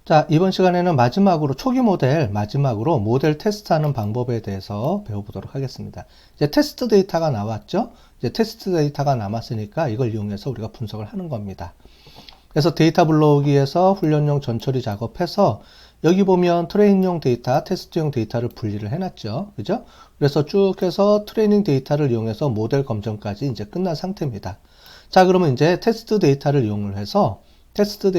자, 이번 시간에는 마지막으로 초기 모델, 마지막으로 모델 테스트하는 방법에 대해서 배워보도록 하겠습니다. 이제 테스트 데이터가 나왔죠? 이제 테스트 데이터가 남았으니까 이걸 이용해서 우리가 분석을 하는 겁니다. 그래서 데이터 블록기에서 훈련용 전처리 작업해서 여기 보면 트레이닝용 데이터, 테스트용 데이터를 분리를 해놨죠. 그죠? 그래서 쭉 해서 트레이닝 데이터를 이용해서 모델 검정까지 이제 끝난 상태입니다. 자, 그러면 이제 테스트 데이터를 이용해서 테스트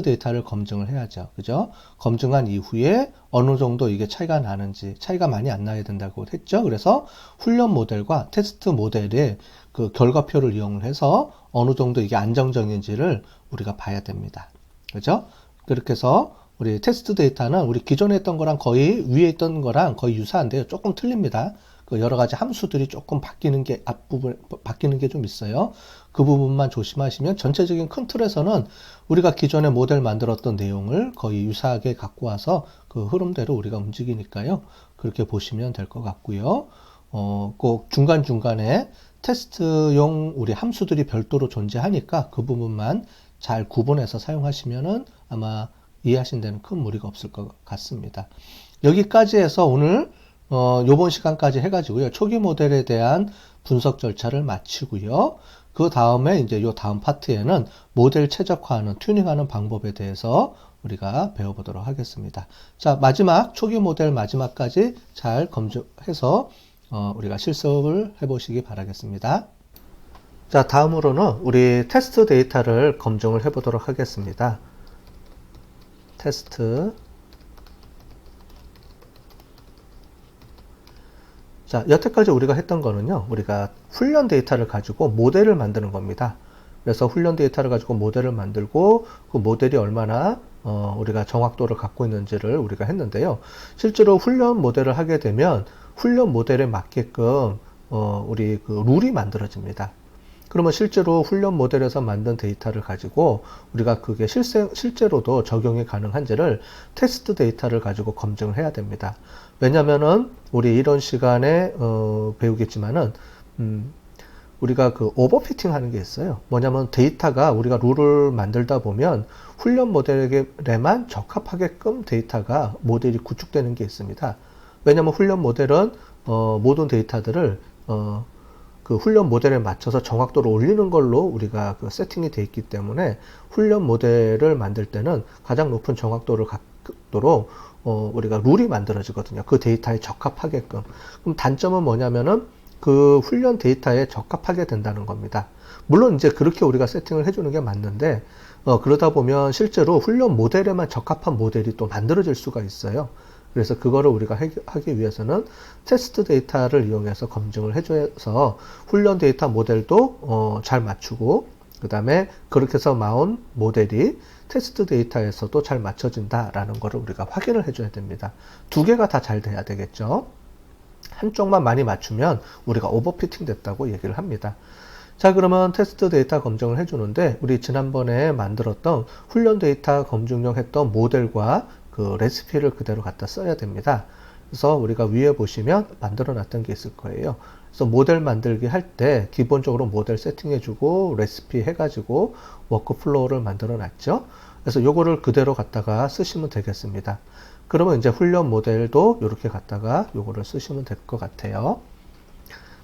데이터를 검증을 해야죠. 그죠? 검증한 이후에 어느 정도 이게 차이가 나는지, 차이가 많이 안 나야 된다고 했죠. 그래서 훈련 모델과 테스트 모델의 그 결과표를 이용을 해서 어느 정도 이게 안정적인지를 우리가 봐야 됩니다. 그죠? 그렇게 해서 우리 테스트 데이터는 우리 기존에 했던 거랑 거의 위에 있던 거랑 거의 유사한데요. 조금 틀립니다. 그 여러 가지 함수들이 조금 바뀌는 게 앞부분 바뀌는 게 좀 있어요. 그 부분만 조심하시면 전체적인 큰 틀에서는 우리가 기존에 모델 만들었던 내용을 거의 유사하게 갖고 와서 그 흐름대로 우리가 움직이니까요. 그렇게 보시면 될 것 같고요. 꼭 중간중간에 테스트용 우리 함수들이 별도로 존재하니까 그 부분만 잘 구분해서 사용하시면은 아마 이해하신 데는 큰 무리가 없을 것 같습니다. 여기까지 해서 오늘 요번 시간까지 해가지고요. 초기 모델에 대한 분석 절차를 마치고요. 그 다음에 이제 요 다음 파트에는 모델 최적화하는, 튜닝하는 방법에 대해서 우리가 배워보도록 하겠습니다. 자, 마지막, 초기 모델 마지막까지 잘 검증해서 우리가 실습을 해보시기 바라겠습니다. 자, 다음으로는 우리 테스트 데이터를 검증을 해보도록 하겠습니다. 테스트. 자, 여태까지 우리가 했던 거는요, 우리가 훈련 데이터를 가지고 모델을 만드는 겁니다. 그래서 훈련 데이터를 가지고 모델을 만들고 그 모델이 얼마나 우리가 정확도를 갖고 있는지를 우리가 했는데요. 실제로 훈련 모델을 하게 되면 훈련 모델에 맞게끔 우리 그 룰이 만들어집니다. 그러면 실제로 훈련 모델에서 만든 데이터를 가지고 우리가 그게 실제로도 적용이 가능한지를 테스트 데이터를 가지고 검증을 해야 됩니다. 왜냐면은 우리 이런 시간에 배우겠지만은 우리가 그 오버피팅 하는 게 있어요. 뭐냐면 데이터가 우리가 룰을 만들다 보면 훈련 모델에만 적합하게끔 데이터가 모델이 구축되는 게 있습니다. 왜냐면 훈련 모델은 모든 데이터들을 그 훈련 모델에 맞춰서 정확도를 올리는 걸로 우리가 그 세팅이 되어 있기 때문에 훈련 모델을 만들 때는 가장 높은 정확도를 갖도록 우리가 룰이 만들어지거든요. 그 데이터에 적합하게끔. 그럼 단점은 뭐냐면은 그 훈련 데이터에 적합하게 된다는 겁니다. 물론 이제 그렇게 우리가 세팅을 해주는 게 맞는데 그러다 보면 실제로 훈련 모델에만 적합한 모델이 또 만들어질 수가 있어요. 그래서 그거를 우리가 하기 위해서는 테스트 데이터를 이용해서 검증을 해줘서 훈련 데이터 모델도 잘 맞추고 그 다음에 그렇게 해서 나온 모델이 테스트 데이터에서도 잘 맞춰진다라는 것을 우리가 확인을 해줘야 됩니다. 두 개가 다 잘 돼야 되겠죠. 한쪽만 많이 맞추면 우리가 오버피팅 됐다고 얘기를 합니다. 자, 그러면 테스트 데이터 검증을 해주는데 우리 지난번에 만들었던 훈련 데이터 검증용 했던 모델과 그 레시피를 그대로 갖다 써야 됩니다. 그래서 우리가 위에 보시면 만들어 놨던 게 있을 거예요. 그래서 모델 만들기 할 때 기본적으로 모델 세팅해주고 레시피 해가지고 워크플로우를 만들어 놨죠. 그래서 요거를 그대로 갖다가 쓰시면 되겠습니다. 그러면 이제 훈련 모델도 이렇게 갖다가 요거를 쓰시면 될 것 같아요.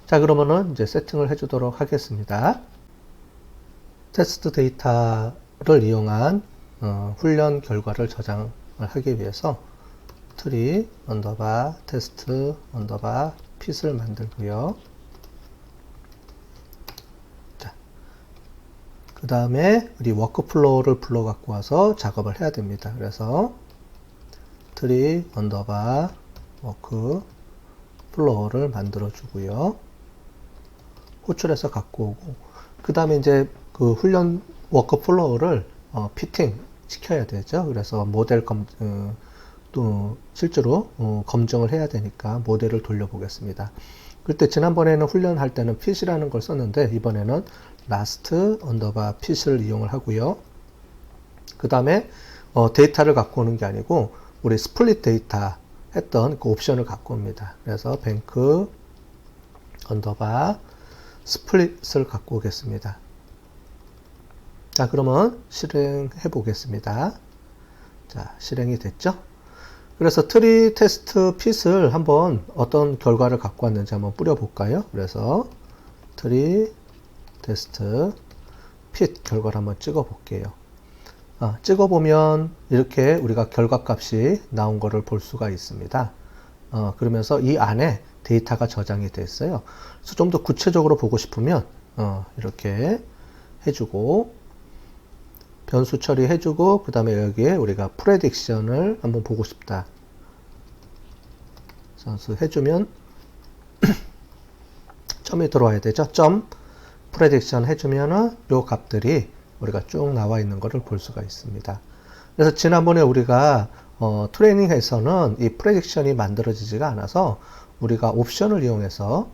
자, 그러면은 이제 세팅을 해주도록 하겠습니다. 테스트 데이터를 이용한 훈련 결과를 저장을 하기 위해서 트리 언더바 테스트 언더바 핏을 만들고요. 자, 그 다음에 우리 워크플로우를 불러 갖고 와서 작업을 해야 됩니다. 그래서 트리 언더바 워크플로우를 만들어 주고요. 호출해서 갖고 오고 그 다음에 이제 그 훈련 워크플로우를 피팅 시켜야 되죠. 그래서 모델 또 실제로 검증을 해야 되니까 모델을 돌려보겠습니다. 그때 지난번에는 훈련할 때는 핏이라는 걸 썼는데 이번에는 last 언더바 핏을 이용을 하고요. 그 다음에 데이터를 갖고 오는 게 아니고 우리 스플릿 데이터 했던 그 옵션을 갖고 옵니다. 그래서 뱅크 언더바 스플릿을 갖고 오겠습니다. 자, 그러면 실행해 보겠습니다. 자, 실행이 됐죠? 그래서 트리 테스트 핏을 한번 어떤 결과를 갖고 왔는지 한번 뿌려볼까요? 그래서 트리 테스트 핏 결과를 한번 찍어 볼게요. 찍어보면 이렇게 우리가 결과값이 나온 거를 볼 수가 있습니다. 그러면서 이 안에 데이터가 저장이 되어 있어요. 그래서 좀 더 구체적으로 보고 싶으면 이렇게 해주고 변수 처리해주고 그 다음에 여기에 우리가 프레딕션을 한번 보고 싶다. 선수 해주면 점이 들어와야 되죠. 점 프레딕션 해주면은 요 값들이 우리가 쭉 나와 있는 것을 볼 수가 있습니다. 그래서 지난번에 우리가 트레이닝에서는 이 프레딕션이 만들어지지가 않아서 우리가 옵션을 이용해서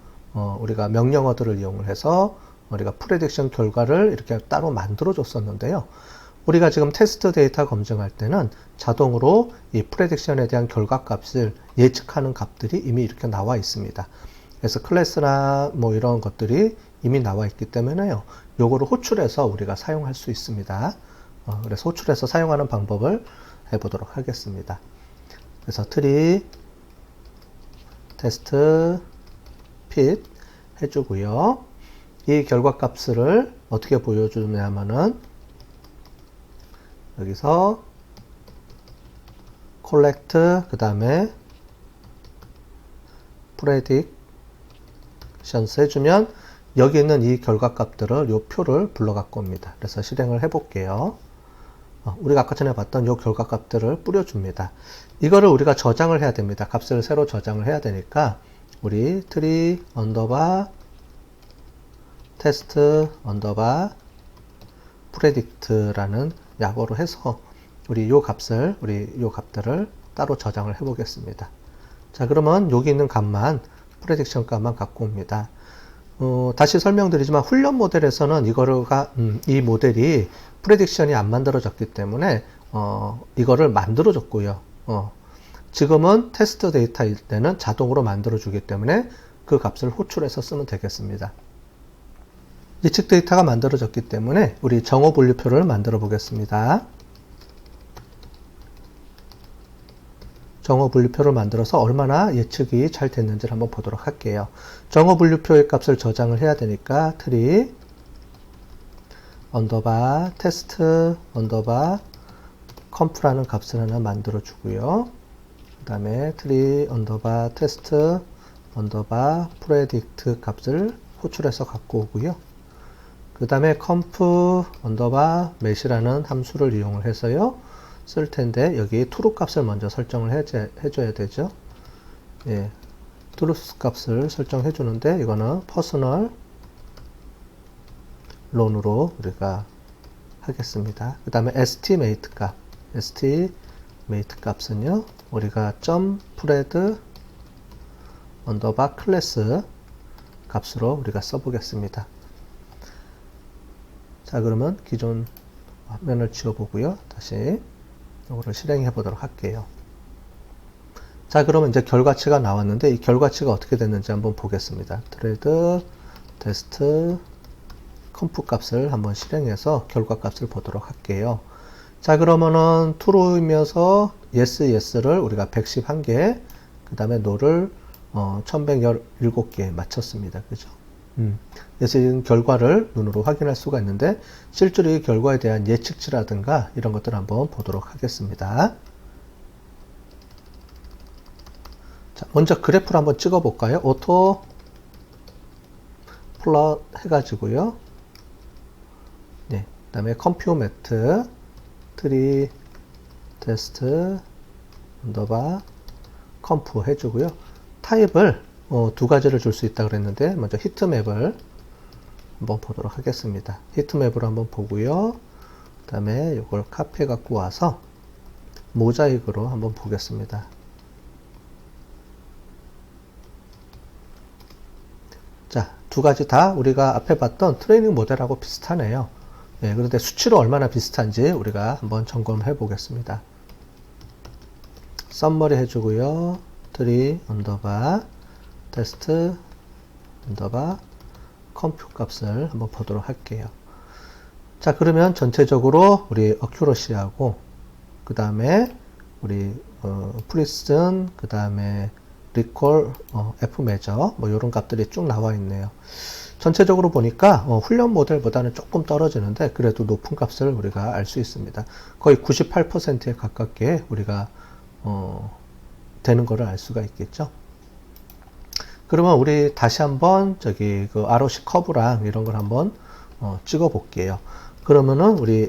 우리가 명령어들을 이용해서 우리가 프레딕션 결과를 이렇게 따로 만들어 줬었는데요. 우리가 지금 테스트 데이터 검증할 때는 자동으로 이 프레딕션에 대한 결과값을 예측하는 값들이 이미 이렇게 나와 있습니다. 그래서 클래스나 뭐 이런 것들이 이미 나와 있기 때문에요. 요거를 호출해서 우리가 사용할 수 있습니다. 그래서 호출해서 사용하는 방법을 해보도록 하겠습니다. 그래서 트리 테스트 핏 해주고요. 이 결과값을 어떻게 보여주냐면은 여기서 collect 그 다음에 predictions 해주면 여기 있는 이 결과값들을 요 표를 불러 갖고 옵니다. 그래서 실행을 해 볼게요. 우리가 아까 전에 봤던 요 결과값들을 뿌려줍니다. 이거를 우리가 저장을 해야 됩니다. 값을 새로 저장을 해야 되니까 우리 트리 언더바 테스트 언더바 predict라는 약어로 해서 우리 요 값들을 따로 저장을 해 보겠습니다. 자, 그러면 여기 있는 값만 prediction 값만 갖고 옵니다. 다시 설명드리지만 훈련 모델에서는 이 모델이 prediction이 안 만들어졌기 때문에 이거를 만들어줬고요. 지금은 테스트 데이터일 때는 자동으로 만들어주기 때문에 그 값을 호출해서 쓰면 되겠습니다. 예측 데이터가 만들어졌기 때문에 우리 정오 분류표를 만들어 보겠습니다. 정오 분류표를 만들어서 얼마나 예측이 잘 됐는지를 한번 보도록 할게요. 정오 분류표의 값을 저장을 해야 되니까 트리 언더바 테스트 언더바 컴프라는 값을 하나 만들어 주고요. 그 다음에 트리 언더바 테스트 언더바 프레딕트 값을 호출해서 갖고 오고요. 그 다음에 컴프 언더바 met이라는 함수를 이용을 해서요 쓸 텐데 여기 true 값을 먼저 설정을 해줘야 되죠. 예, true 값을 설정해 주는데 이거는 personal loan으로 우리가 하겠습니다. 그 다음에 estimate 값은요 우리가 .pred 언더바 클래스 값으로 우리가 써보겠습니다. 자, 그러면 기존 화면을 지워보고요. 다시 이거를 실행해 보도록 할게요. 자, 그러면 이제 결과치가 나왔는데 이 결과치가 어떻게 됐는지 한번 보겠습니다. thread test 컴프 값을 한번 실행해서 결과값을 보도록 할게요. 자, 그러면은 true이면서 yes를 우리가 111개, 그 다음에 no를 1117개 맞췄습니다. 그죠? 그래서 이 결과를 눈으로 확인할 수가 있는데 실제로 이 결과에 대한 예측치라든가 이런 것들을 한번 보도록 하겠습니다. 자, 먼저 그래프를 한번 찍어 볼까요? 오토 플롯 해가지고요. 네, 그 다음에 컴퓨메트 트리 테스트 언더바 컴프 해주고요. 타입을 두 가지를 줄 수 있다 그랬는데 먼저 히트맵을 한번 보도록 하겠습니다. 히트맵으로 한번 보고요. 그 다음에 이걸 카피해 갖고 와서 모자익으로 한번 보겠습니다. 자, 두 가지 다 우리가 앞에 봤던 트레이닝 모델하고 비슷하네요. 예, 그런데 수치로 얼마나 비슷한지 우리가 한번 점검해 보겠습니다. 썸머리 해주고요. 트리 언더바 테스트 언더바 컴퓨 값을 한번 보도록 할게요. 자, 그러면 전체적으로 우리 어큐러시하고 그 다음에 우리 프리슨, 그 다음에 리콜, F 메저 뭐 이런 값들이 쭉 나와 있네요. 전체적으로 보니까 훈련 모델보다는 조금 떨어지는데 그래도 높은 값을 우리가 알 수 있습니다. 거의 98%에 가깝게 우리가 되는 거를 알 수가 있겠죠. 그러면 우리 다시 한번 저기 그 ROC 커브랑 이런 걸 한번 찍어 볼게요. 그러면은 우리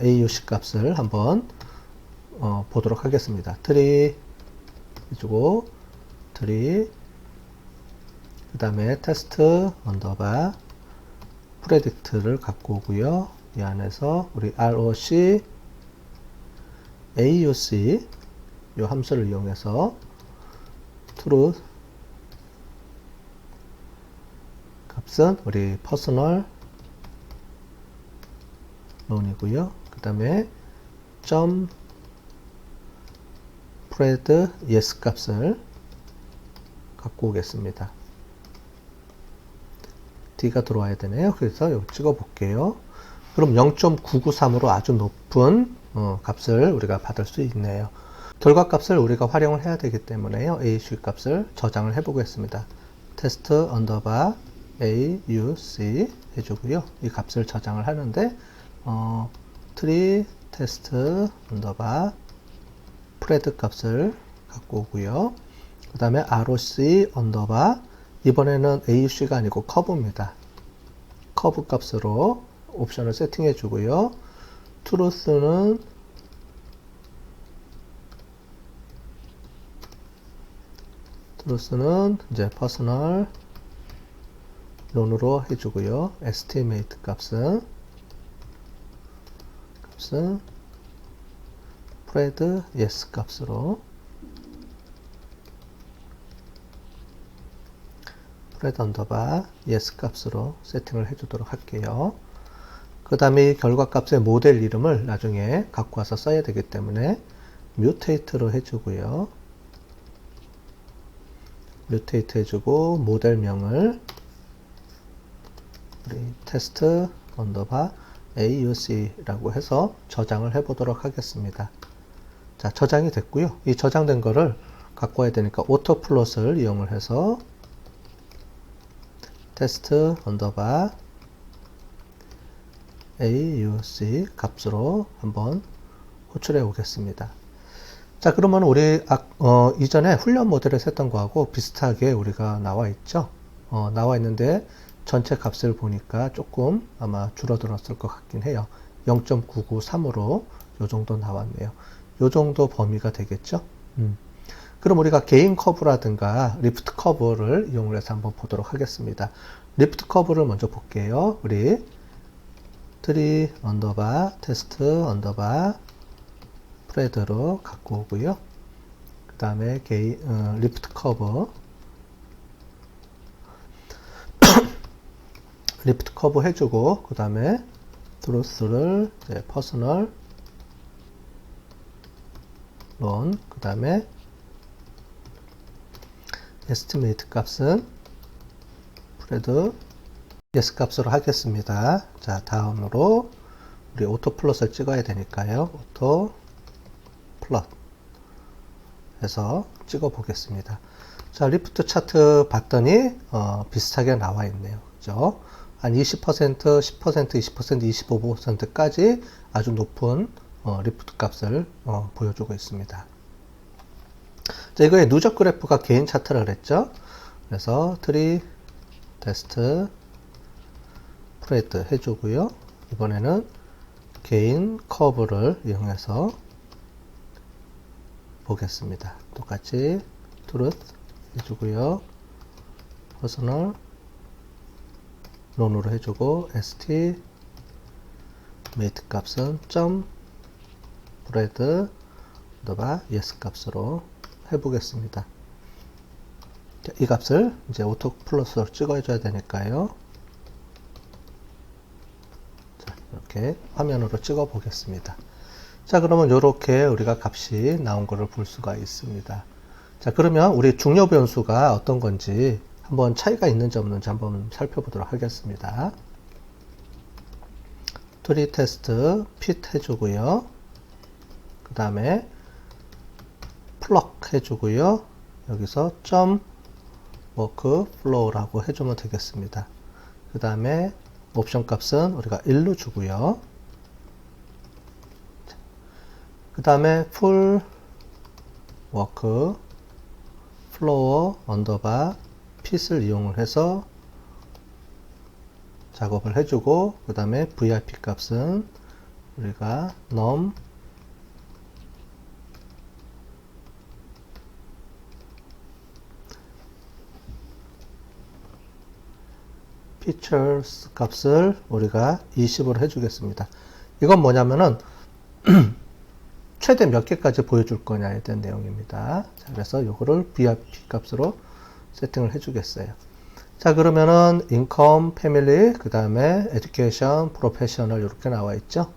AUC 값을 한번 보도록 하겠습니다. 트리 해주고 트리 그 다음에 테스트 언더바 프레딕트를 갖고 오고요. 이 안에서 우리 ROC AUC 이 함수를 이용해서 truth 값은 우리 퍼스널 론이고요. 그 다음에 점 프레드 yes 값을 갖고 오겠습니다. D가 들어와야 되네요. 그래서 여기 찍어 볼게요. 그럼 0.993으로 아주 높은 값을 우리가 받을 수 있네요. 결과값을 우리가 활용을 해야 되기 때문에요. AUC 값을 저장을 해 보겠습니다. 테스트 언더바 AUC 해주고요. 이 값을 저장을 하는데 트리 테스트 언더바 프레드 값을 갖고 오고요. 그 다음에 ROC 언더바 이번에는 AUC가 아니고 커브입니다. 커브 값으로 옵션을 세팅해 주고요. truth는 이제 퍼스널 론으로 해주고요. estimate 값은 프레드 yes 값으로 프레드 언더바 yes 값으로 세팅을 해주도록 할게요. 그 다음에 결과값의 모델 이름을 나중에 갖고 와서 써야 되기 때문에 mutate로 해주고요. mutate 해주고 모델명을 우리 테스트 언더바 AUC라고 해서 저장을 해 보도록 하겠습니다. 자, 저장이 됐고요. 이 저장된 거를 갖고 와야 되니까 오토플롯을 이용을 해서 테스트 언더바 AUC 값으로 한번 호출해 오겠습니다. 자, 그러면 우리 이전에 훈련 모델을 했던 거하고 비슷하게 우리가 나와 있죠. 나와 있는데 전체 값을 보니까 조금 아마 줄어들었을 것 같긴 해요. 0.993으로 요 정도 나왔네요. 요 정도 범위가 되겠죠. 그럼 우리가 게인 커브라든가 리프트 커브를 이용해서 한번 보도록 하겠습니다. 리프트 커브를 먼저 볼게요. 우리 트리 언더바 테스트 언더바 프레드로 갖고 오고요. 그 다음에 리프트 커브 리프트 커브 해주고 그 다음에 truth를 퍼스널 론 그 다음에 estimate 값은 프레드 yes 값으로 하겠습니다. 자, 다음으로 우리 오토 플롯을 찍어야 되니까요. 오토 플롯 해서 찍어 보겠습니다. 자, 리프트 차트 봤더니 비슷하게 나와 있네요. 그죠? 한 20%, 10%, 20%, 25%까지 아주 높은 리프트 값을 보여주고 있습니다. 자, 이거의 누적 그래프가 개인 차트를 했죠. 그래서 트리 테스트 프레드 해주고요. 이번에는 개인 커브를 이용해서 보겠습니다. 똑같이 truth 해주고요. 퍼스널 론으로 해주고 estimate 값은 점 프레드 언더바 yes 값으로 해보겠습니다. 자, 이 값을 이제 오토 플러스로 찍어줘야 되니까요. 자, 이렇게 화면으로 찍어 보겠습니다. 자, 그러면 이렇게 우리가 값이 나온 것을 볼 수가 있습니다. 자, 그러면 우리 중요 변수가 어떤 건지 한번 차이가 있는지 없는지 한번 살펴보도록 하겠습니다. 트리 테스트 핏 해주고요. 그 다음에 플럭 해주고요. 여기서 점 워크 플로우라고 해주면 되겠습니다. 그 다음에 옵션 값은 우리가 1로 주고요. 그 다음에 풀 워크 플로어 언더바 핏을 이용을 해서 작업을 해주고, 그 다음에 VIP 값은 우리가 num features 값을 우리가 20으로 해주겠습니다. 이건 뭐냐면은 최대 몇 개까지 보여줄 거냐에 대한 내용입니다. 자, 그래서 요거를 VIP 값으로 세팅을 해주겠어요. 자, 그러면은 income, family, 그 다음에 education, professional 이렇게 나와 있죠.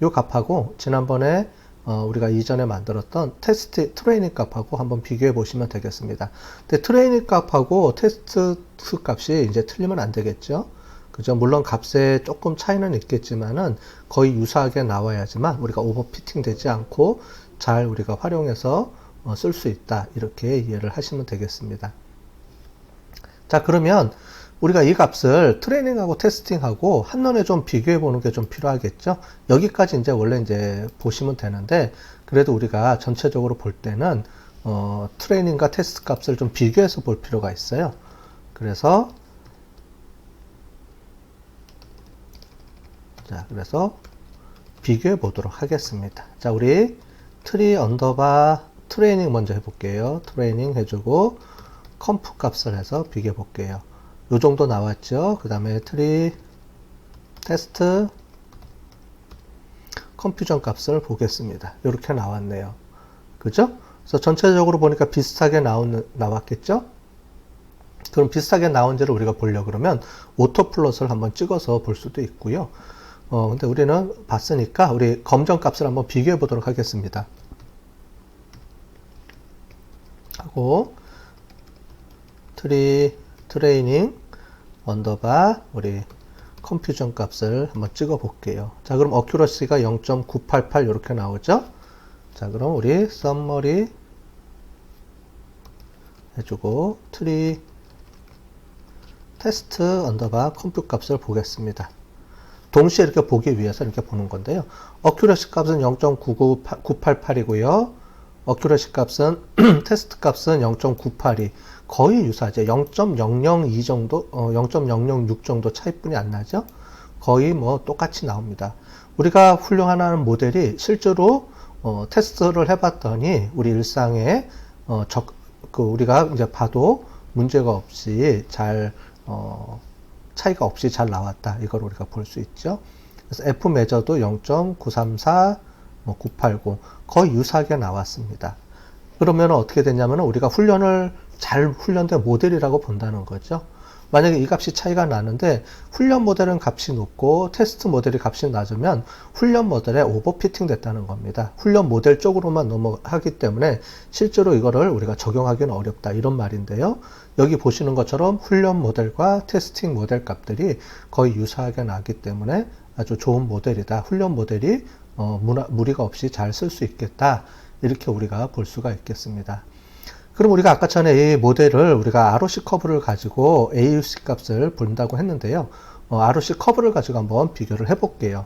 요 값하고 지난번에 우리가 이전에 만들었던 테스트 트레이닝 값하고 한번 비교해 보시면 되겠습니다. 근데 트레이닝 값하고 테스트 값이 이제 틀리면 안 되겠죠. 그죠? 물론 값에 조금 차이는 있겠지만은 거의 유사하게 나와야지만 우리가 오버피팅 되지 않고 잘 우리가 활용해서 쓸 수 있다. 이렇게 이해를 하시면 되겠습니다. 자, 그러면 우리가 이 값을 트레이닝하고 테스팅하고 한눈에 좀 비교해 보는 게 좀 필요하겠죠. 여기까지 이제 원래 이제 보시면 되는데, 그래도 우리가 전체적으로 볼 때는 트레이닝과 테스트 값을 좀 비교해서 볼 필요가 있어요. 그래서 비교해 보도록 하겠습니다. 자, 우리 트리 언더바 트레이닝 먼저 해볼게요. 트레이닝 해주고 컴프 값을 해서 비교해 볼게요. 요 정도 나왔죠. 그 다음에 트리 테스트 컴퓨전 값을 보겠습니다. 이렇게 나왔네요. 그죠? 그래서 전체적으로 보니까 비슷하게 나왔겠죠? 그럼 비슷하게 나온지를 우리가 보려고 그러면 오토 플롯을 한번 찍어서 볼 수도 있고요. 근데 우리는 봤으니까 우리 검정 값을 한번 비교해 보도록 하겠습니다. 하고 트레이닝 언더바 우리 컴퓨전 값을 한번 찍어 볼게요. 자, 그럼 어큐러시가 0.988 이렇게 나오죠. 자, 그럼 우리 썸머리 해주고 트리 테스트 언더바 컴퓨 값을 보겠습니다. 동시에 이렇게 보기 위해서 이렇게 보는 건데요. 어큐러시 값은 0.988이고요. 어큐러시 값은 테스트 값은 0.982. 거의 유사하죠. 0.002 정도, 0.006 정도 차이뿐이 안 나죠. 거의 뭐 똑같이 나옵니다. 우리가 훈련하는 모델이 실제로 테스트를 해봤더니 우리 일상에 우리가 이제 봐도 문제가 없이 잘 차이가 없이 잘 나왔다. 이걸 우리가 볼 수 있죠. 그래서 F 매저도 0.934, 980 거의 유사하게 나왔습니다. 그러면 어떻게 되냐면 우리가 잘 훈련된 모델이라고 본다는 거죠. 만약에 이 값이 차이가 나는데 훈련 모델은 값이 높고 테스트 모델이 값이 낮으면 훈련 모델에 오버피팅 됐다는 겁니다. 훈련 모델 쪽으로만 넘어가기 때문에 실제로 이거를 우리가 적용하기는 어렵다 이런 말인데요. 여기 보시는 것처럼 훈련 모델과 테스팅 모델 값들이 거의 유사하게 나기 때문에 아주 좋은 모델이다. 훈련 모델이 무리가 없이 잘 쓸 수 있겠다. 이렇게 우리가 볼 수가 있겠습니다. 그럼 우리가 아까 전에 이 모델을 우리가 ROC 커브를 가지고 AUC 값을 본다고 했는데요. ROC 커브를 가지고 한번 비교를 해볼게요.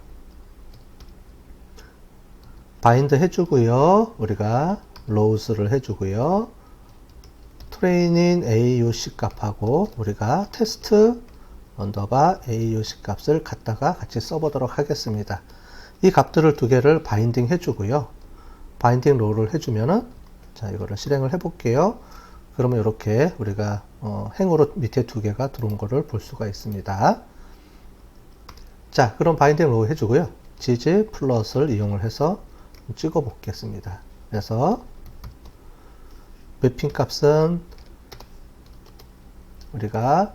바인드 해주고요. 우리가 로우스를 해주고요. 트레이닝 AUC 값하고 우리가 테스트 언더바 AUC 값을 갖다가 같이 써보도록 하겠습니다. 이 값들을 두 개를 바인딩 해주고요. 바인딩 로우를 해주면은 자, 이거를 실행을 해볼게요. 그러면 이렇게 우리가 행으로 밑에 두 개가 들어온 거를 볼 수가 있습니다. 자, 그럼 바인딩 로우 해주고요. 지지 플러스를 이용을 해서 찍어 보겠습니다. 그래서 매핑 값은 우리가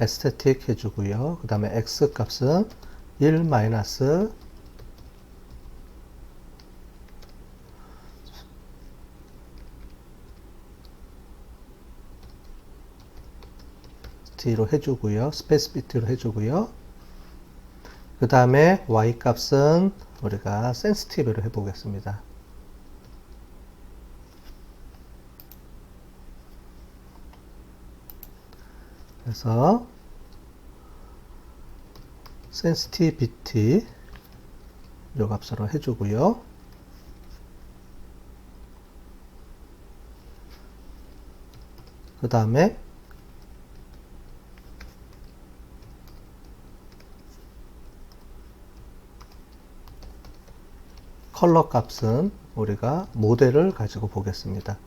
에스테틱 해주고요. 그 다음에 x 값은 1 마이너스 로 해주고요. 스페시피티로 해주고요. 그 다음에 y 값은 우리가 센시티브로 해보겠습니다. 그래서 sensitivity 요 값으로 해주고요. 그 다음에 컬러 값은 우리가 모델을 가지고 보겠습니다.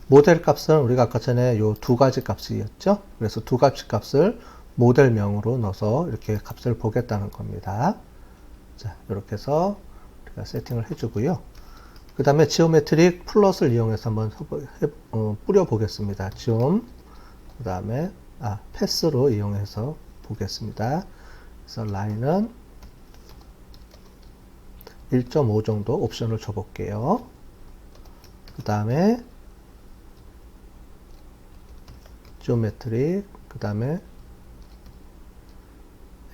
모델 값은 우리가 아까 전에 요 두 가지 값이었죠. 그래서 두 가지 값을 모델명으로 넣어서 이렇게 값을 보겠다는 겁니다. 자, 이렇게 해서 우리가 세팅을 해주고요. 그 다음에 지오메트릭 플러스를 이용해서 한번 뿌려 보겠습니다. 지옴, 그 다음에 패스로 이용해서 보겠습니다. 그래서 라인은 1.5 정도 옵션을 줘 볼게요. 그 다음에 지오메트릭, 그 다음에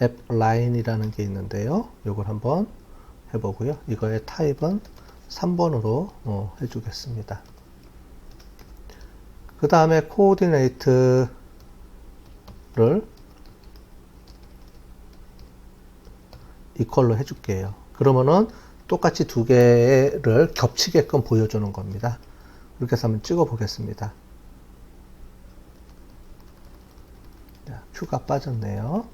앱 라인이라는 게 있는데요. 이걸 한번 해보고요. 이거의 타입은 3번으로 해주겠습니다. 그 다음에 코오디네이트를 이퀄로 해줄게요. 그러면은 똑같이 두 개를 겹치게끔 보여주는 겁니다. 이렇게 해서 한번 찍어 보겠습니다. 자, 큐가 빠졌네요.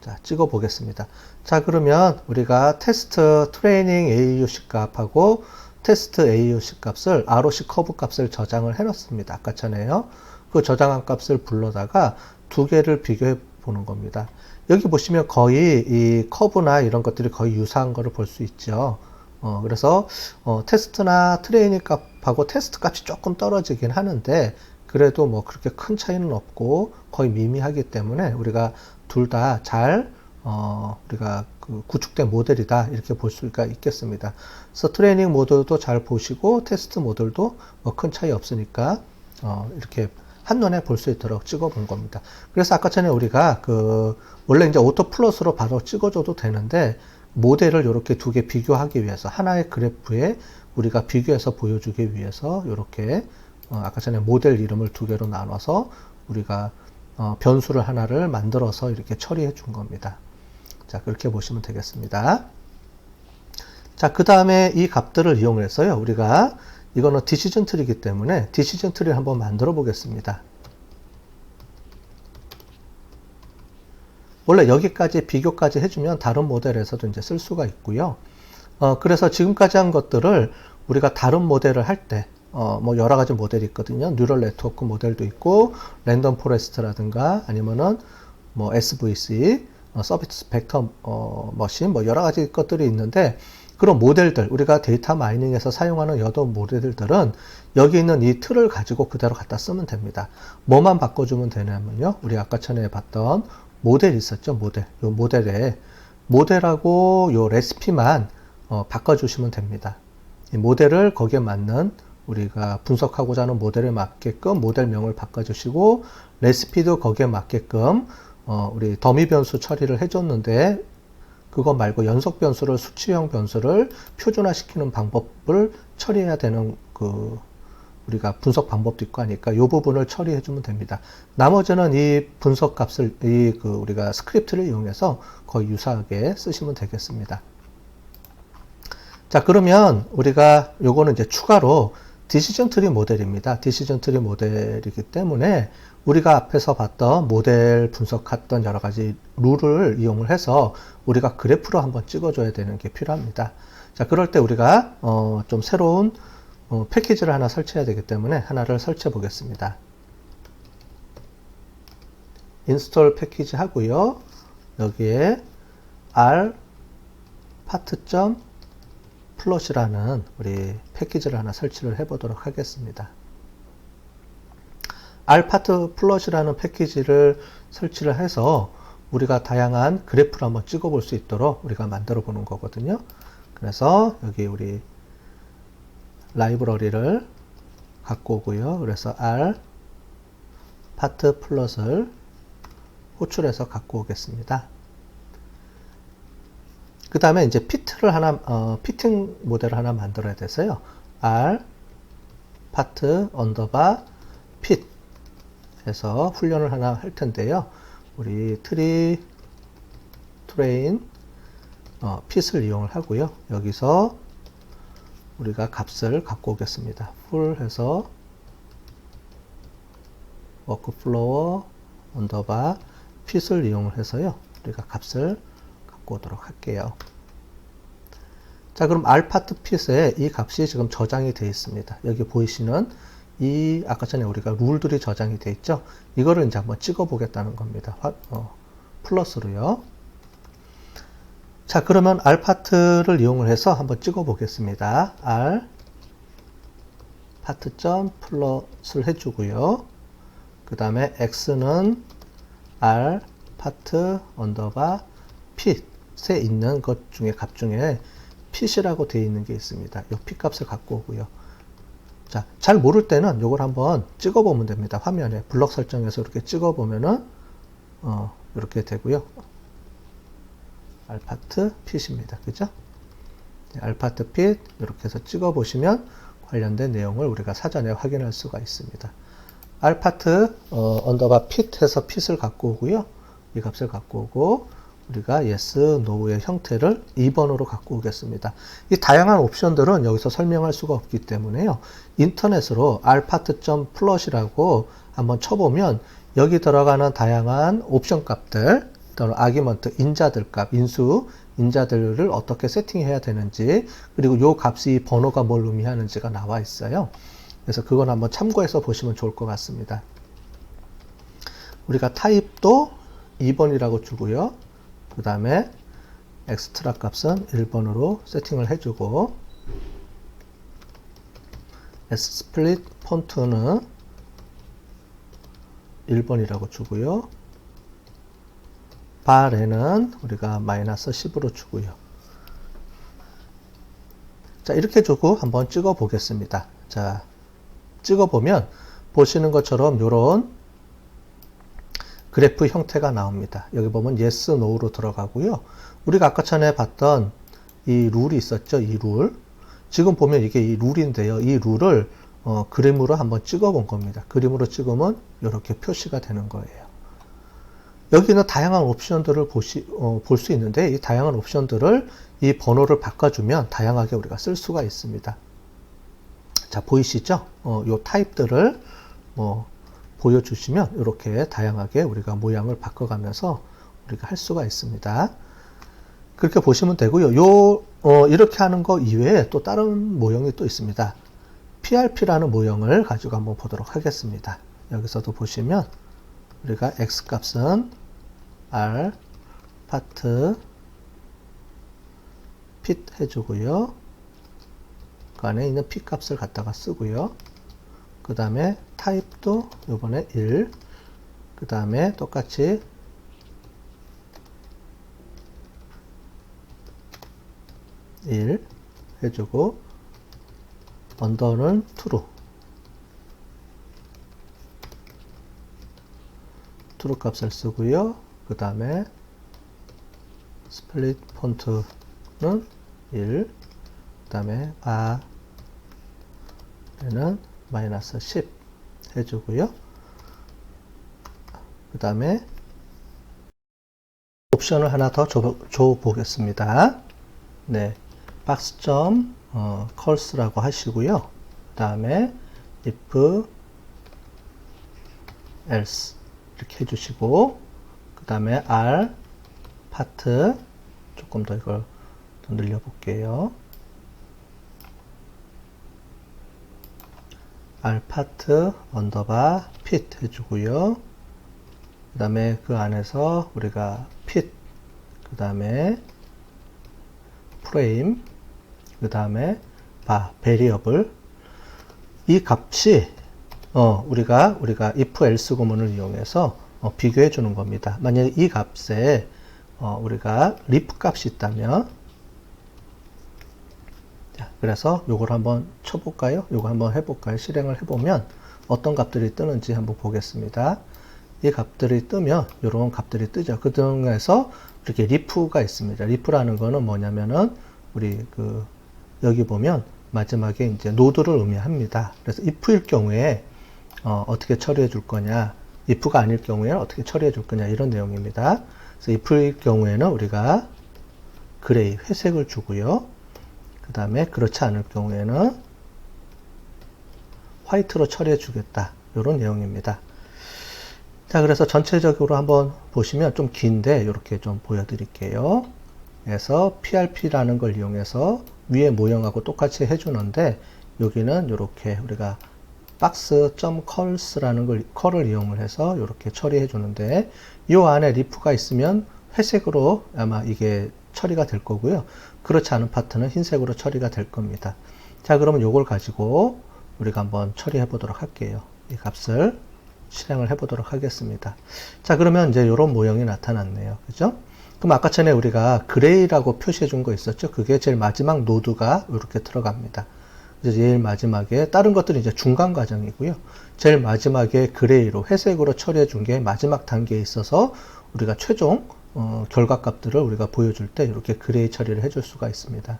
자, 찍어 보겠습니다. 자, 그러면 우리가 테스트 트레이닝 AUC 값하고 테스트 AUC 값을 ROC 커브 값을 저장을 해 놨습니다. 아까 전에요. 그 저장한 값을 불러다가 두 개를 비교해 보는 겁니다. 여기 보시면 거의 이 커브나 이런 것들이 거의 유사한 거를 볼 수 있죠. 그래서 테스트나 트레이닝 값하고 테스트 값이 조금 떨어지긴 하는데 그래도 뭐 그렇게 큰 차이는 없고 거의 미미하기 때문에 우리가 둘 다 잘 우리가 그 구축된 모델이다 이렇게 볼 수가 있겠습니다. 그래서 트레이닝 모델도 잘 보시고 테스트 모델도 뭐 큰 차이 없으니까 이렇게 한눈에 볼 수 있도록 찍어 본 겁니다. 그래서 아까 전에 우리가 원래 이제 오토 플러스로 바로 찍어줘도 되는데 모델을 이렇게 두 개 비교하기 위해서 하나의 그래프에 우리가 비교해서 보여주기 위해서 이렇게 아까 전에 모델 이름을 두 개로 나눠서 우리가 변수를 하나를 만들어서 이렇게 처리해 준 겁니다. 자, 그렇게 보시면 되겠습니다. 자, 그 다음에 이 값들을 이용해서요, 우리가 이거는 디시전 트리이기 때문에 디시전 트리를 한번 만들어 보겠습니다. 원래 여기까지 비교까지 해주면 다른 모델에서도 이제 쓸 수가 있고요. 그래서 지금까지 한 것들을 우리가 다른 모델을 할 때, 뭐 여러 가지 모델이 있거든요. 뉴럴 네트워크 모델도 있고, 랜덤 포레스트라든가 아니면은 뭐 SVC, 서비스 벡터 머신, 뭐 여러 가지 것들이 있는데 그런 모델들, 우리가 데이터 마이닝에서 사용하는 여러 모델들은 여기 있는 이 틀을 가지고 그대로 갖다 쓰면 됩니다. 뭐만 바꿔주면 되냐면요. 우리 아까 전에 봤던 모델 있었죠. 모델. 요 모델하고 요 레시피만 바꿔주시면 됩니다. 이 모델을 거기에 맞는 우리가 분석하고자 하는 모델에 맞게끔 모델명을 바꿔주시고 레시피도 거기에 맞게끔 우리 더미 변수 처리를 해줬는데 그거 말고 연속 변수를 수치형 변수를 표준화시키는 방법을 처리해야 되는 우리가 분석 방법도 있고 하니까 이 부분을 처리해 주면 됩니다. 나머지는 이 분석 값을 우리가 스크립트를 이용해서 거의 유사하게 쓰시면 되겠습니다. 자, 그러면 우리가 요거는 이제 추가로 디시전 트리 모델입니다. 디시전 트리 모델이기 때문에 우리가 앞에서 봤던 모델 분석했던 여러 가지 룰을 이용을 해서 우리가 그래프로 한번 찍어줘야 되는 게 필요합니다. 자, 그럴 때 우리가 좀 새로운 패키지를 하나 설치해야 되기 때문에 하나를 설치해 보겠습니다. 인스톨 패키지 하고요. 여기에 R 파트.플롯이라는 우리 패키지를 하나 설치를 해 보도록 하겠습니다. 알파트 플롯이라는 패키지를 설치를 해서 우리가 다양한 그래프를 한번 찍어 볼 수 있도록 우리가 만들어 보는 거거든요. 그래서 여기 우리 라이브러리를 갖고 오고요. 그래서 R 파트 플롯을 호출해서 갖고 오겠습니다. 그 다음에 이제 피트를 하나, 피팅 모델을 하나 만들어야 돼서요. R 파트 언더바 핏 해서 훈련을 하나 할 텐데요. 우리 트레인 핏을 이용을 하고요. 여기서 우리가 값을 갖고 오겠습니다. full 해서 workflow 언더바 핏을 이용을 해서요. 우리가 값을 갖고 오도록 할게요. 자, 그럼 알파트 핏에 이 값이 지금 저장이 되어 있습니다. 여기 보이시는 이 아까 전에 우리가 룰들이 저장이 되어 있죠. 이거를 이제 한번 찍어 보겠다는 겁니다. 플러스로요. 자, 그러면 알파트를 이용을 해서 한번 찍어 보겠습니다. r 파트.점 플러스를 해주고요. 그 다음에 x는 r 파트 언더바 핏에 있는 것 중에 값 중에 핏이라고 되어 있는 게 있습니다. 이 핏 값을 갖고 오고요. 자, 잘 모를 때는 이걸 한번 찍어 보면 됩니다. 화면에 블럭 설정에서 이렇게 찍어 보면은 이렇게 되고요. 알파트 핏입니다. 그죠? 네, 알파트 핏 이렇게 해서 찍어 보시면 관련된 내용을 우리가 사전에 확인할 수가 있습니다. 알파트 언더바 핏 해서 핏을 갖고 오고요. 이 값을 갖고 오고 우리가 yes, no의 형태를 2번으로 갖고 오겠습니다. 이 다양한 옵션들은 여기서 설명할 수가 없기 때문에요. 인터넷으로 alpath.plot이라고 한번 쳐보면 여기 들어가는 다양한 옵션 값들 또는 아기먼트, 인자들 값, 인자들을 어떻게 세팅해야 되는지 그리고 요 값이 번호가 뭘 의미하는지가 나와 있어요. 그래서 그건 한번 참고해서 보시면 좋을 것 같습니다. 우리가 타입도 2번이라고 주고요. 그 다음에 엑스트라 값은 1번으로 세팅을 해주고 ssplit 폰트는 1번이라고 주고요. bar에는 우리가 마이너스 10으로 주고요. 자, 이렇게 주고 한번 찍어 보겠습니다. 자, 찍어 보면 보시는 것처럼 이런 그래프 형태가 나옵니다. 여기 보면 yes, no로 들어가고요. 우리가 아까 전에 봤던 이 룰이 있었죠. 이 룰. 지금 보면 이게 이 룰인데요. 이 룰을 그림으로 한번 찍어 본 겁니다. 그림으로 찍으면 이렇게 표시가 되는 거예요. 여기는 다양한 옵션들을 볼 수 있는데 이 다양한 옵션들을 이 번호를 바꿔주면 다양하게 우리가 쓸 수가 있습니다. 자, 보이시죠? 요 타입들을 보여주시면 이렇게 다양하게 우리가 모양을 바꿔가면서 우리가 할 수가 있습니다. 그렇게 보시면 되고요. 이렇게 하는 거 이외에 또 다른 모형이 또 있습니다. PRP라는 모형을 가지고 한번 보도록 하겠습니다. 여기서도 보시면 우리가 X 값은 R 파트 핏 해주고요. 그 안에 있는 P 값을 갖다가 쓰고요. 그 다음에 타입도 요번에 1, 그 다음에 똑같이 (1) 해주고 언더는 true 값을 쓰고요. 그 다음에 split 폰트는 1, 그 다음에 bar에는 마이너스 10 해주고요. 그 다음에 옵션을 하나 더 줘 보겠습니다. 네, 박스점 curse라고 하시고요. 그 다음에 if else 이렇게 해주시고 그 다음에 r 파트 조금 더 이걸 더 늘려 볼게요. r 파트 언더바 핏 해주고요. 그 다음에 그 안에서 우리가 핏, 그 다음에 프레임, 그 다음에 베리어블. 이 값이 우리가 if else 구문을 이용해서 비교해 주는 겁니다. 만약에 이 값에 우리가 ref 값이 있다면, 자, 그래서 요걸 한번 쳐볼까요? 요거 한번 해볼까요? 실행을 해보면 어떤 값들이 뜨는지 한번 보겠습니다. 이 값들이 뜨면 이런 값들이 뜨죠. 그 중에서 이렇게 ref가 있습니다. ref라는 거는 뭐냐면은 우리 여기 보면 마지막에 이제 노드를 의미합니다. 그래서 if일 경우에 어떻게 처리해 줄 거냐? if가 아닐 경우에는 어떻게 처리해 줄 거냐 이런 내용입니다. 그래서 if일 경우에는 우리가 그레이 회색을 주고요. 그 다음에 그렇지 않을 경우에는 화이트로 처리해 주겠다 이런 내용입니다. 자, 그래서 전체적으로 한번 보시면 좀 긴데 이렇게 좀 보여드릴게요. 그래서 PRP라는 걸 이용해서 위에 모형하고 똑같이 해주는데 여기는 이렇게 우리가 box.cols라는 컬을 이용을 해서 이렇게 처리해 주는데 이 안에 리프가 있으면 회색으로 아마 이게 처리가 될 거고요. 그렇지 않은 파트는 흰색으로 처리가 될 겁니다. 자, 그러면 이걸 가지고 우리가 한번 처리해 보도록 할게요. 이 값을 실행을 해 보도록 하겠습니다. 자, 그러면 이제 이런 모형이 나타났네요. 그죠? 그럼 아까 전에 우리가 그레이라고 표시해 준 거 있었죠? 그게 제일 마지막 노드가 이렇게 들어갑니다. 이제 제일 마지막에 다른 것들은 이제 중간 과정이고요. 제일 마지막에 그레이로 회색으로 처리해 준 게 마지막 단계에 있어서 우리가 최종 결과값들을 우리가 보여줄 때 이렇게 그레이 처리를 해줄 수가 있습니다.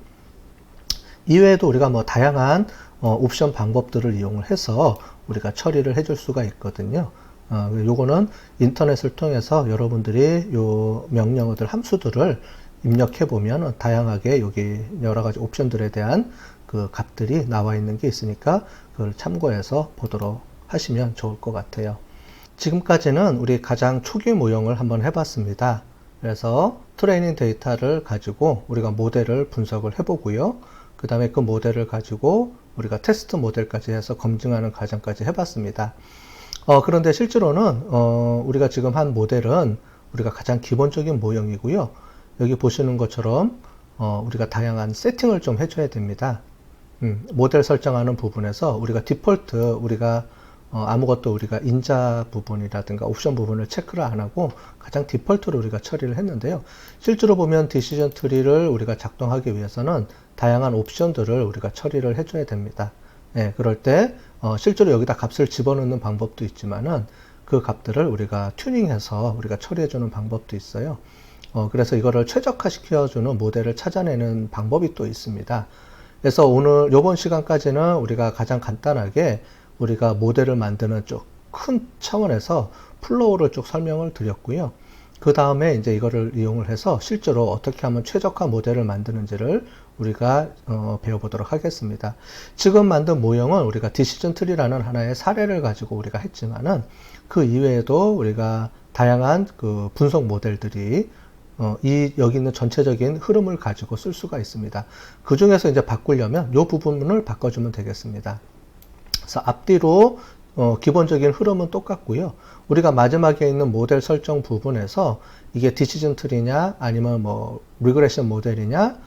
이외에도 우리가 뭐 다양한 옵션 방법들을 이용을 해서 우리가 처리를 해줄 수가 있거든요. 요거는 인터넷을 통해서 여러분들이 요 명령어들 함수들을 입력해 보면 다양하게 여기 여러 가지 옵션들에 대한 그 값들이 나와 있는 게 있으니까 그걸 참고해서 보도록 하시면 좋을 것 같아요. 지금까지는 우리 가장 초기 모형을 한번 해봤습니다. 그래서 트레이닝 데이터를 가지고 우리가 모델을 분석을 해보고요. 그 다음에 그 모델을 가지고 우리가 테스트 모델까지 해서 검증하는 과정까지 해봤습니다. 그런데 실제로는 우리가 지금 한 모델은 우리가 가장 기본적인 모형이고요. 여기 보시는 것처럼 우리가 다양한 세팅을 좀 해줘야 됩니다. 모델 설정하는 부분에서 우리가 디폴트 우리가 아무것도 우리가 인자 부분이라든가 옵션 부분을 체크를 안 하고 가장 디폴트로 우리가 처리를 했는데요. 실제로 보면 디시전 트리를 우리가 작동하기 위해서는 다양한 옵션들을 우리가 처리를 해줘야 됩니다. 네, 그럴 때 실제로 여기다 값을 집어넣는 방법도 있지만은 그 값들을 우리가 튜닝해서 우리가 처리해주는 방법도 있어요. 그래서 이거를 최적화시켜주는 모델을 찾아내는 방법이 또 있습니다. 그래서 오늘 요번 시간까지는 우리가 가장 간단하게 우리가 모델을 만드는 쪽 큰 차원에서 플로우를 쭉 설명을 드렸고요. 그 다음에 이제 이거를 이용을 해서 실제로 어떻게 하면 최적화 모델을 만드는지를 우리가 배워보도록 하겠습니다. 지금 만든 모형은 우리가 디시전 트리라는 하나의 사례를 가지고 우리가 했지만은 그 이외에도 우리가 다양한 그 분석 모델들이 여기 있는 전체적인 흐름을 가지고 쓸 수가 있습니다. 그 중에서 이제 바꾸려면 이 부분을 바꿔주면 되겠습니다. 그래서 앞뒤로 기본적인 흐름은 똑같고요. 우리가 마지막에 있는 모델 설정 부분에서 이게 디시전 트리냐 아니면 뭐 리그레션 모델이냐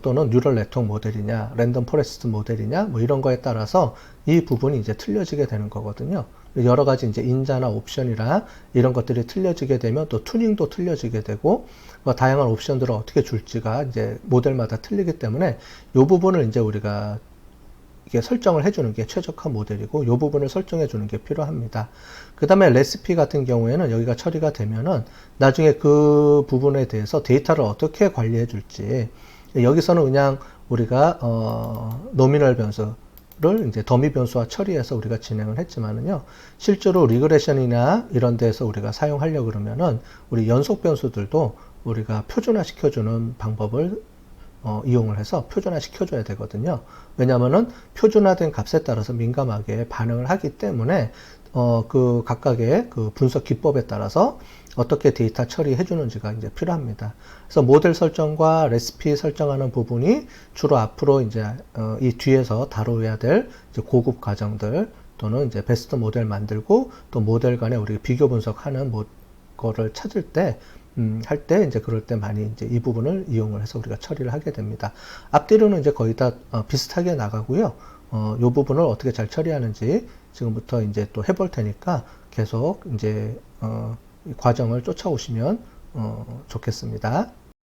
또는 뉴럴 네트워크 모델이냐 랜덤 포레스트 모델이냐 뭐 이런 거에 따라서 이 부분이 이제 틀려지게 되는 거거든요. 여러 가지 이제 인자나 옵션이나 이런 것들이 틀려지게 되면 또 튜닝도 틀려지게 되고 다양한 옵션들을 어떻게 줄지가 이제 모델마다 틀리기 때문에 이 부분을 이제 우리가 이게 설정을 해주는 게 최적화 모델이고 이 부분을 설정해 주는 게 필요합니다. 그 다음에 레시피 같은 경우에는 여기가 처리가 되면은 나중에 그 부분에 대해서 데이터를 어떻게 관리해 줄지 여기서는 그냥 우리가 노미널 변수를 이제 더미 변수와 처리해서 우리가 진행을 했지만은요 실제로 리그레션이나 이런 데서 우리가 사용하려고 그러면은 우리 연속 변수들도 우리가 표준화 시켜주는 방법을 이용을 해서 표준화 시켜줘야 되거든요. 왜냐하면은 표준화된 값에 따라서 민감하게 반응을 하기 때문에 그 각각의 그 분석 기법에 따라서 어떻게 데이터 처리해 주는지가 이제 필요합니다. 그래서 모델 설정과 레시피 설정하는 부분이 주로 앞으로 이제 이 뒤에서 다뤄야 될 이제 고급 과정들 또는 이제 베스트 모델 만들고 또 모델 간에 우리가 비교 분석하는 거를 찾을 때 할 때 이제 그럴 때 많이 이제 이 부분을 이용을 해서 우리가 처리를 하게 됩니다. 앞뒤로는 이제 거의 다 비슷하게 나가고요. 이 부분을 어떻게 잘 처리하는지 지금부터 이제 또 해볼 테니까 계속 이제 과정을 쫓아오시면 좋겠습니다.